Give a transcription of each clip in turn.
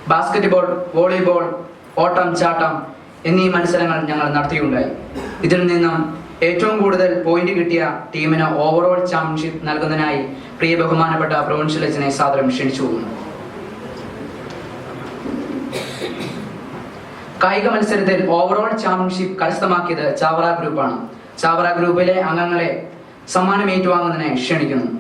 Basketball, volleyball, ഓട്ടം, ചാട്ടം എന്നീ മത്സരങ്ങൾ ഞങ്ങൾ നടത്തിയുണ്ടായി. ഇതിൽ നിന്നും ഏറ്റവും കൂടുതൽ പോയിന്റ് കിട്ടിയ ടീമിന് ഓവറോൾ ചാമ്പ്യൻഷിപ്പ് നൽകുന്നതിനായി പ്രിയ ബഹുമാനപ്പെട്ട പ്രൊവിൻഷ്യൽ അച്ഛനെ സാദരം ക്ഷണിച്ചു പോകുന്നു. കായിക മത്സരത്തിൽ ഓവറോൾ ചാമ്പ്യൻഷിപ്പ് കരസ്ഥമാക്കിയത് ചാവറ ഗ്രൂപ്പാണ്. ചാവറ ഗ്രൂപ്പിലെ അംഗങ്ങളെ സമ്മാനം ഏറ്റുവാങ്ങുന്നതിനായി ക്ഷണിക്കുന്നു.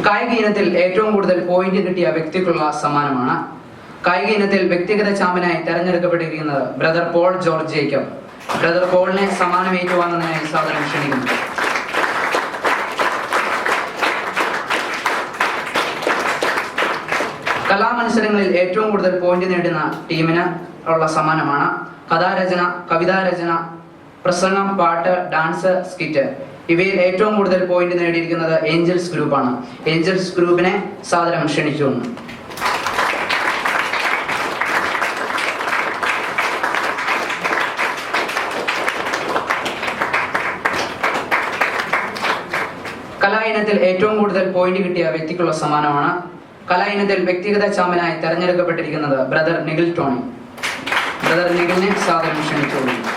കായിക ഇനത്തിൽ ഏറ്റവും കൂടുതൽ പോയിന്റ് കിട്ടിയ വ്യക്തിക്കുള്ള സമ്മാനമാണ്. കായിക ഇനത്തിൽ വ്യക്തിഗത ചാമ്പ്യനായി തെരഞ്ഞെടുക്കപ്പെട്ടിരിക്കുന്നത് brother Paul George Jacob. Brother പോളിനെ സമ്മാനം ഏറ്റുവാങ്ങുന്നതിനായി സാദരം ക്ഷണിക്കുന്നു. കലാമത്സരങ്ങളിൽ ഏറ്റവും കൂടുതൽ പോയിന്റ് നേടുന്ന ടീമിന് ഉള്ള സമ്മാനമാണ് കഥാരചന, കവിതാരചന, പ്രസംഗം, പാട്ട്, ഡാൻസ്, സ്കിറ്റ്. ഇവയിൽ ഏറ്റവും കൂടുതൽ പോയിന്റ് നേടിയിരിക്കുന്നത് ഏഞ്ചൽസ് ഗ്രൂപ്പാണ്. ഏഞ്ചൽസ് ഗ്രൂപ്പിനെ സാദരം ക്ഷണിക്കുന്നു. കലാ ഇനത്തിൽ ഏറ്റവും കൂടുതൽ പോയിന്റ് കിട്ടിയ വ്യക്തിക്കുള്ള സമ്മാനമാണ്. കലാ ഇനത്തിൽ വ്യക്തിഗത ചാമ്പ്യനായി തെരഞ്ഞെടുക്കപ്പെട്ടിരിക്കുന്നത് ബ്രദർ നിഖിൽ ടോണി. ബ്രദർ നിഖിലിനെ സാദരം ക്ഷണിച്ചുകൊള്ളുന്നു.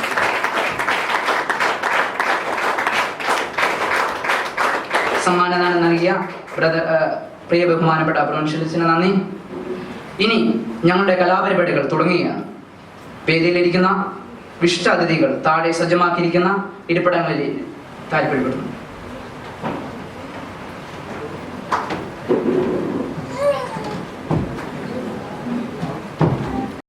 സമ്മാനദാനം നൽകിയ പ്രിയ ബഹുമാനപ്പെട്ട പ്രൊവിൻഷ്യൽസിന് നന്ദി. ഇനി ഞങ്ങളുടെ കലാപരിപാടികൾ തുടങ്ങുകയാണ്. വേദിയിലിരിക്കുന്ന വിശിഷ്ട അതിഥികൾ താഴെ സജ്ജമാക്കിയിരിക്കുന്ന ഇരിപ്പിടങ്ങളിൽ താല്പര്യപ്പെടുന്നു.